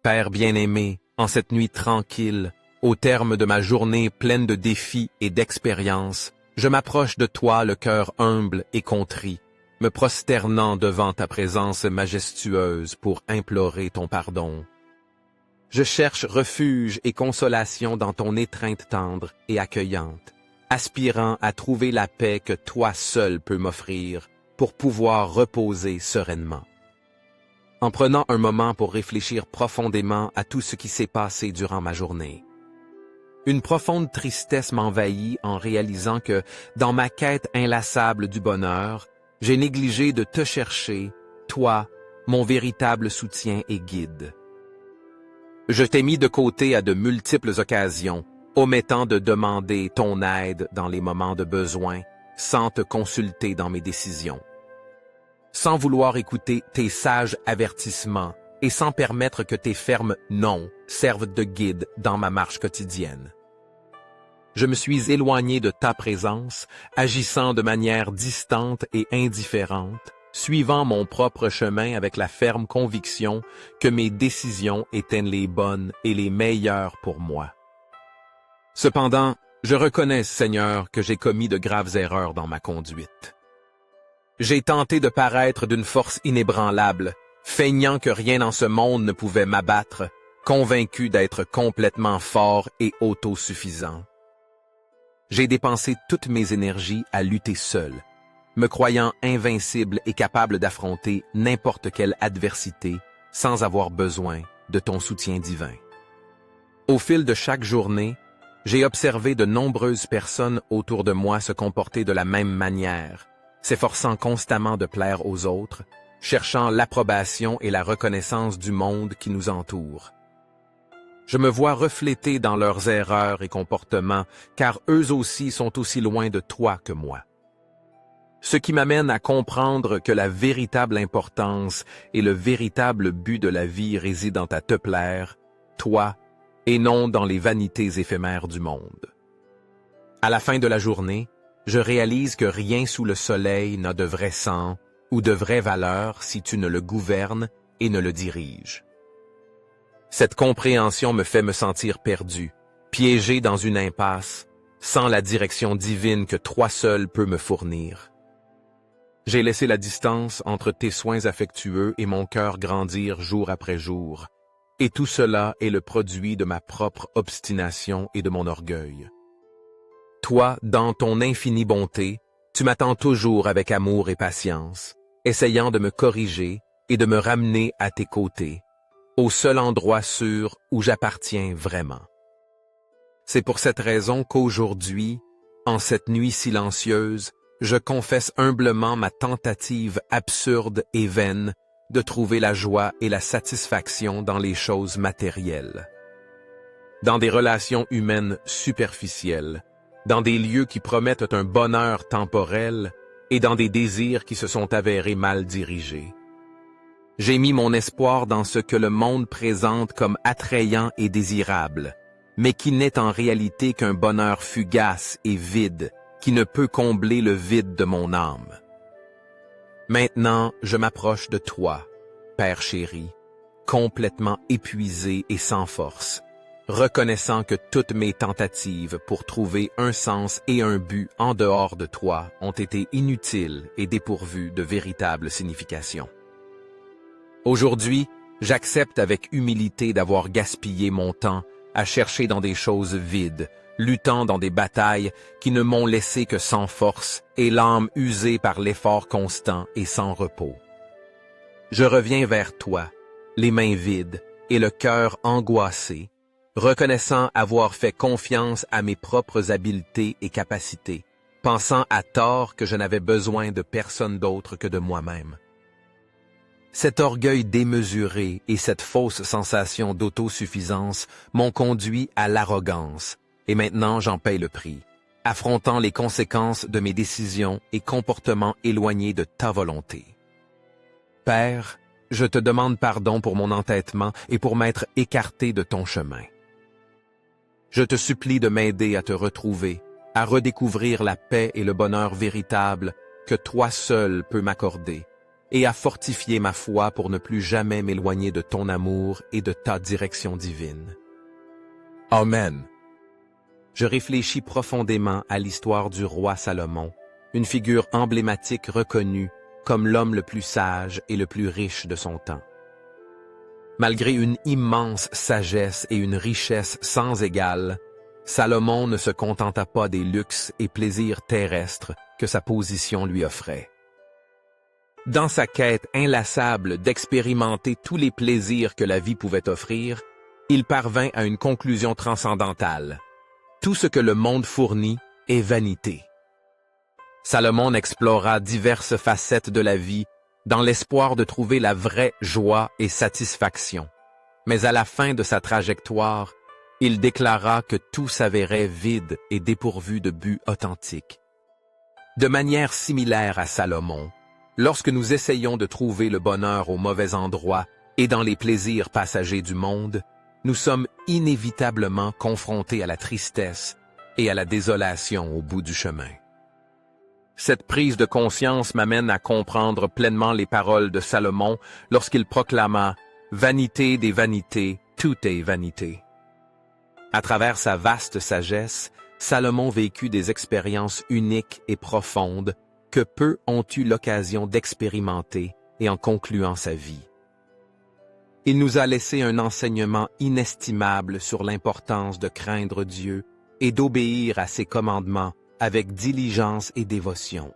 Père bien-aimé, en cette nuit tranquille, au terme de ma journée pleine de défis et d'expériences, je m'approche de toi le cœur humble et contrit, me prosternant devant ta présence majestueuse pour implorer ton pardon. Je cherche refuge et consolation dans ton étreinte tendre et accueillante, aspirant à trouver la paix que toi seul peux m'offrir pour pouvoir reposer sereinement. En prenant un moment pour réfléchir profondément à tout ce qui s'est passé durant ma journée. Une profonde tristesse m'envahit en réalisant que, dans ma quête inlassable du bonheur, j'ai négligé de te chercher, toi, mon véritable soutien et guide. Je t'ai mis de côté à de multiples occasions, omettant de demander ton aide dans les moments de besoin, sans te consulter dans mes décisions. Sans vouloir écouter tes sages avertissements et sans permettre que tes fermes non servent de guide dans ma marche quotidienne. Je me suis éloigné de ta présence, agissant de manière distante et indifférente, suivant mon propre chemin avec la ferme conviction que mes décisions étaient les bonnes et les meilleures pour moi. Cependant, je reconnais, Seigneur, que j'ai commis de graves erreurs dans ma conduite. J'ai tenté de paraître d'une force inébranlable, feignant que rien dans ce monde ne pouvait m'abattre, convaincu d'être complètement fort et autosuffisant. J'ai dépensé toutes mes énergies à lutter seul, me croyant invincible et capable d'affronter n'importe quelle adversité sans avoir besoin de ton soutien divin. Au fil de chaque journée, j'ai observé de nombreuses personnes autour de moi se comporter de la même manière, s'efforçant constamment de plaire aux autres, cherchant l'approbation et la reconnaissance du monde qui nous entoure. Je me vois reflété dans leurs erreurs et comportements, car eux aussi sont aussi loin de toi que moi. Ce qui m'amène à comprendre que la véritable importance et le véritable but de la vie résident à te plaire, toi, et non dans les vanités éphémères du monde. À la fin de la journée, je réalise que rien sous le soleil n'a de vrai sang ou de vraie valeur si tu ne le gouvernes et ne le diriges. Cette compréhension me fait me sentir perdu, piégé dans une impasse, sans la direction divine que toi seul peux me fournir. J'ai laissé la distance entre tes soins affectueux et mon cœur grandir jour après jour, et tout cela est le produit de ma propre obstination et de mon orgueil. Toi, dans ton infinie bonté, tu m'attends toujours avec amour et patience, essayant de me corriger et de me ramener à tes côtés, au seul endroit sûr où j'appartiens vraiment. C'est pour cette raison qu'aujourd'hui, en cette nuit silencieuse, je confesse humblement ma tentative absurde et vaine de trouver la joie et la satisfaction dans les choses matérielles. Dans des relations humaines superficielles, dans des lieux qui promettent un bonheur temporel et dans des désirs qui se sont avérés mal dirigés. J'ai mis mon espoir dans ce que le monde présente comme attrayant et désirable, mais qui n'est en réalité qu'un bonheur fugace et vide, qui ne peut combler le vide de mon âme. Maintenant, je m'approche de toi, Père chéri, complètement épuisé et sans force, reconnaissant que toutes mes tentatives pour trouver un sens et un but en dehors de toi ont été inutiles et dépourvues de véritable signification. Aujourd'hui, j'accepte avec humilité d'avoir gaspillé mon temps à chercher dans des choses vides, luttant dans des batailles qui ne m'ont laissé que sans force et l'âme usée par l'effort constant et sans repos. Je reviens vers toi, les mains vides et le cœur angoissé, reconnaissant avoir fait confiance à mes propres habiletés et capacités, pensant à tort que je n'avais besoin de personne d'autre que de moi-même. Cet orgueil démesuré et cette fausse sensation d'autosuffisance m'ont conduit à l'arrogance, et maintenant j'en paye le prix, affrontant les conséquences de mes décisions et comportements éloignés de ta volonté. Père, je te demande pardon pour mon entêtement et pour m'être écarté de ton chemin. Je te supplie de m'aider à te retrouver, à redécouvrir la paix et le bonheur véritable que toi seul peux m'accorder, et à fortifier ma foi pour ne plus jamais m'éloigner de ton amour et de ta direction divine. Amen. Je réfléchis profondément à l'histoire du roi Salomon, une figure emblématique reconnue comme l'homme le plus sage et le plus riche de son temps. Malgré une immense sagesse et une richesse sans égale, Salomon ne se contenta pas des luxes et plaisirs terrestres que sa position lui offrait. Dans sa quête inlassable d'expérimenter tous les plaisirs que la vie pouvait offrir, il parvint à une conclusion transcendantale. Tout ce que le monde fournit est vanité. Salomon explora diverses facettes de la vie dans l'espoir de trouver la vraie joie et satisfaction. Mais à la fin de sa trajectoire, il déclara que tout s'avérait vide et dépourvu de but authentique. De manière similaire à Salomon, lorsque nous essayons de trouver le bonheur au mauvais endroit et dans les plaisirs passagers du monde, nous sommes inévitablement confrontés à la tristesse et à la désolation au bout du chemin. Cette prise de conscience m'amène à comprendre pleinement les paroles de Salomon lorsqu'il proclama « Vanité des vanités, tout est vanité ». À travers sa vaste sagesse, Salomon vécut des expériences uniques et profondes que peu ont eu l'occasion d'expérimenter et en concluant sa vie. Il nous a laissé un enseignement inestimable sur l'importance de craindre Dieu et d'obéir à ses commandements avec diligence et dévotion.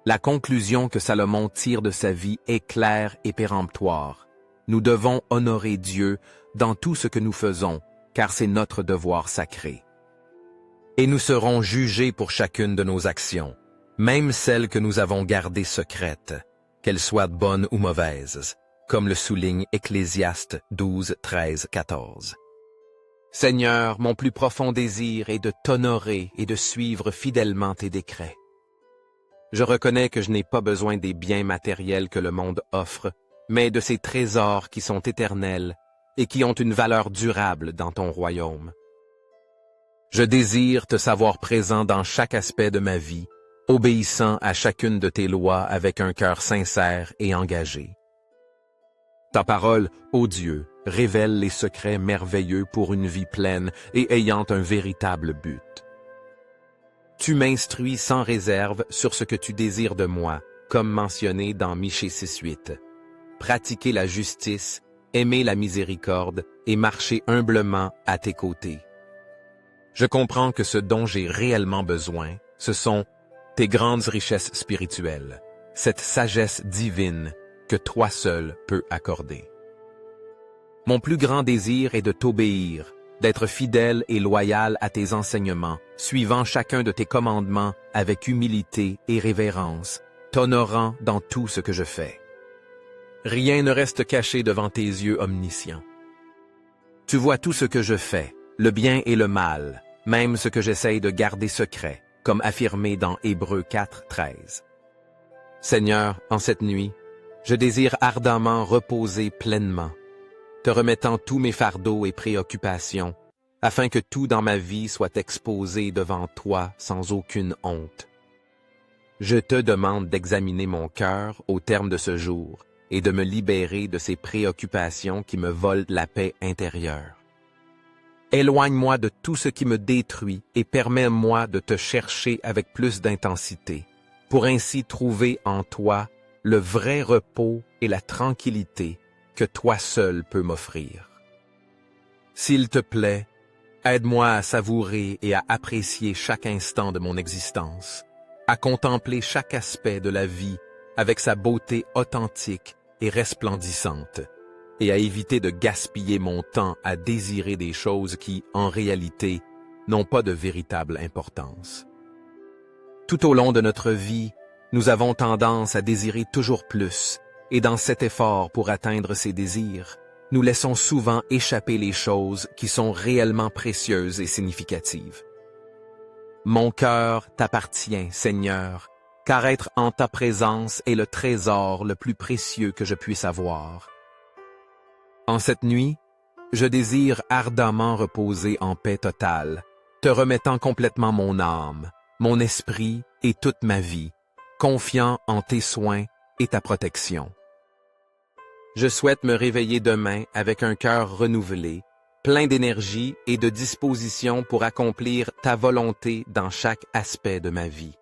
La conclusion que Salomon tire de sa vie est claire et péremptoire. Nous devons honorer Dieu dans tout ce que nous faisons, car c'est notre devoir sacré. Et nous serons jugés pour chacune de nos actions, même celles que nous avons gardées secrètes, qu'elles soient bonnes ou mauvaises, comme le souligne Ecclésiaste 12, 13, 14. Seigneur, mon plus profond désir est de t'honorer et de suivre fidèlement tes décrets. Je reconnais que je n'ai pas besoin des biens matériels que le monde offre, mais de ces trésors qui sont éternels et qui ont une valeur durable dans ton royaume. Je désire te savoir présent dans chaque aspect de ma vie, obéissant à chacune de tes lois avec un cœur sincère et engagé. Ta parole, ô Dieu, révèle les secrets merveilleux pour une vie pleine et ayant un véritable but. Tu m'instruis sans réserve sur ce que tu désires de moi, comme mentionné dans Michée 6.8. Pratiquer la justice, aimer la miséricorde et marcher humblement à tes côtés. Je comprends que ce dont j'ai réellement besoin, ce sont tes grandes richesses spirituelles, cette sagesse divine que toi seul peux accorder. Mon plus grand désir est de t'obéir, d'être fidèle et loyal à tes enseignements, suivant chacun de tes commandements avec humilité et révérence, t'honorant dans tout ce que je fais. Rien ne reste caché devant tes yeux omniscients. Tu vois tout ce que je fais, le bien et le mal, même ce que j'essaye de garder secret, comme affirmé dans Hébreux 4, 13. Seigneur, en cette nuit, je désire ardemment reposer pleinement, te remettant tous mes fardeaux et préoccupations, afin que tout dans ma vie soit exposé devant toi sans aucune honte. Je te demande d'examiner mon cœur au terme de ce jour et de me libérer de ces préoccupations qui me volent la paix intérieure. Éloigne-moi de tout ce qui me détruit et permets-moi de te chercher avec plus d'intensité, pour ainsi trouver en toi le vrai repos et la tranquillité que toi seul peux m'offrir. S'il te plaît, aide-moi à savourer et à apprécier chaque instant de mon existence, à contempler chaque aspect de la vie avec sa beauté authentique et resplendissante, et à éviter de gaspiller mon temps à désirer des choses qui, en réalité, n'ont pas de véritable importance. Tout au long de notre vie, nous avons tendance à désirer toujours plus, et dans cet effort pour atteindre ces désirs, nous laissons souvent échapper les choses qui sont réellement précieuses et significatives. Mon cœur t'appartient, Seigneur, car être en ta présence est le trésor le plus précieux que je puisse avoir. En cette nuit, je désire ardemment reposer en paix totale, te remettant complètement mon âme, mon esprit et toute ma vie, confiant en tes soins et ta protection. Je souhaite me réveiller demain avec un cœur renouvelé, plein d'énergie et de disposition pour accomplir ta volonté dans chaque aspect de ma vie.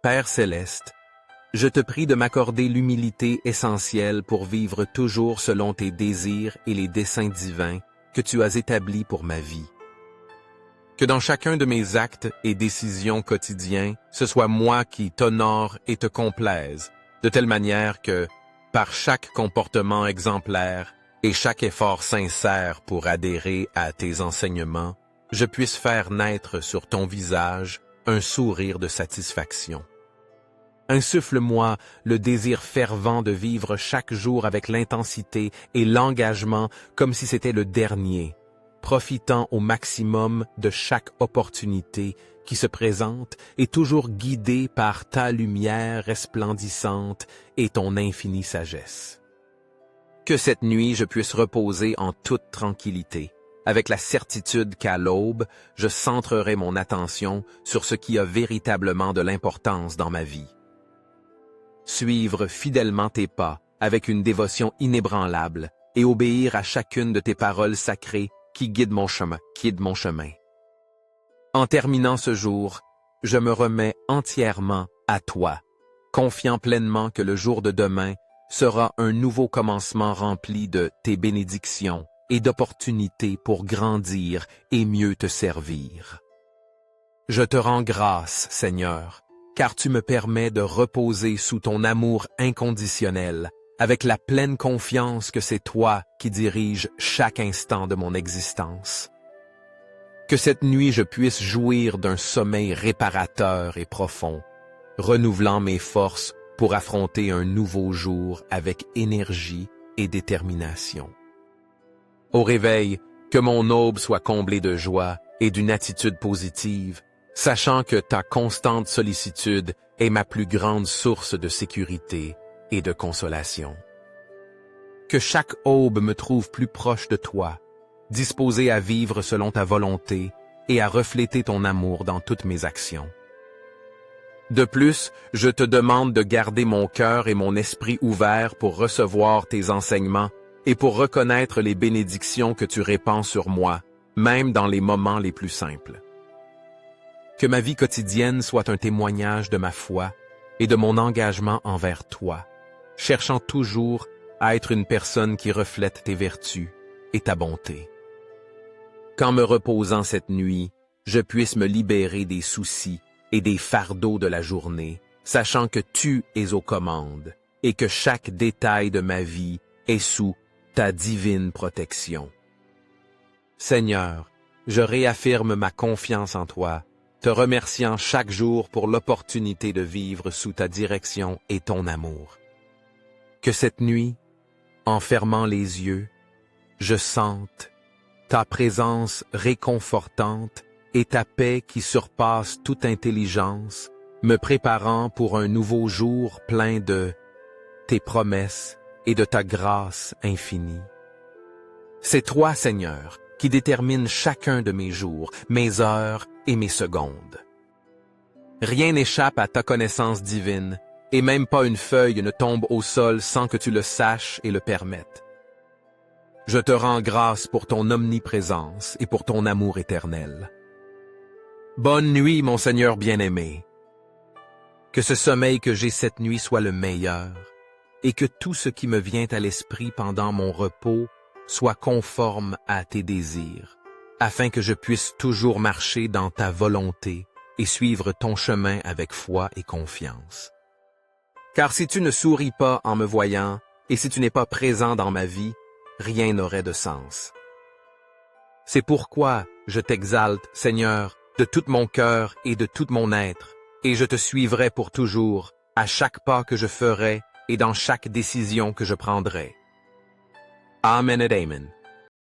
Père céleste, je te prie de m'accorder l'humilité essentielle pour vivre toujours selon tes désirs et les desseins divins que tu as établis pour ma vie. Que dans chacun de mes actes et décisions quotidiens, ce soit moi qui t'honore et te complaise, de telle manière que, par chaque comportement exemplaire et chaque effort sincère pour adhérer à tes enseignements, je puisse faire naître sur ton visage un sourire de satisfaction. Insuffle-moi le désir fervent de vivre chaque jour avec l'intensité et l'engagement comme si c'était le dernier, profitant au maximum de chaque opportunité qui se présente et toujours guidé par ta lumière resplendissante et ton infinie sagesse. Que cette nuit je puisse reposer en toute tranquillité, avec la certitude qu'à l'aube, je centrerai mon attention sur ce qui a véritablement de l'importance dans ma vie. Suivre fidèlement tes pas avec une dévotion inébranlable et obéir à chacune de tes paroles sacrées qui guident mon chemin. En terminant ce jour, je me remets entièrement à toi, confiant pleinement que le jour de demain sera un nouveau commencement rempli de tes bénédictions et d'opportunités pour grandir et mieux te servir. Je te rends grâce, Seigneur, car tu me permets de reposer sous ton amour inconditionnel, avec la pleine confiance que c'est toi qui diriges chaque instant de mon existence. Que cette nuit je puisse jouir d'un sommeil réparateur et profond, renouvelant mes forces pour affronter un nouveau jour avec énergie et détermination. Au réveil, que mon aube soit comblée de joie et d'une attitude positive, sachant que ta constante sollicitude est ma plus grande source de sécurité et de consolation. Que chaque aube me trouve plus proche de toi, disposé à vivre selon ta volonté et à refléter ton amour dans toutes mes actions. De plus, je te demande de garder mon cœur et mon esprit ouverts pour recevoir tes enseignements et pour reconnaître les bénédictions que tu répands sur moi, même dans les moments les plus simples. Que ma vie quotidienne soit un témoignage de ma foi et de mon engagement envers toi, cherchant toujours à être une personne qui reflète tes vertus et ta bonté. Qu'en me reposant cette nuit, je puisse me libérer des soucis et des fardeaux de la journée, sachant que tu es aux commandes et que chaque détail de ma vie est sous ta divine protection. Seigneur, je réaffirme ma confiance en toi, te remerciant chaque jour pour l'opportunité de vivre sous ta direction et ton amour. Que cette nuit, en fermant les yeux, je sente ta présence réconfortante et ta paix qui surpasse toute intelligence, me préparant pour un nouveau jour plein de tes promesses et de ta grâce infinie. C'est toi, Seigneur, qui détermine chacun de mes jours, mes heures et mes secondes. Rien n'échappe à ta connaissance divine, et même pas une feuille ne tombe au sol sans que tu le saches et le permettes. Je te rends grâce pour ton omniprésence et pour ton amour éternel. Bonne nuit, mon Seigneur bien-aimé. Que ce sommeil que j'ai cette nuit soit le meilleur, et que tout ce qui me vient à l'esprit pendant mon repos soit conforme à tes désirs, afin que je puisse toujours marcher dans ta volonté et suivre ton chemin avec foi et confiance. Car si tu ne souris pas en me voyant, et si tu n'es pas présent dans ma vie, rien n'aurait de sens. C'est pourquoi je t'exalte, Seigneur, de tout mon cœur et de tout mon être, et je te suivrai pour toujours, à chaque pas que je ferai et dans chaque décision que je prendrai. Amen et Amen.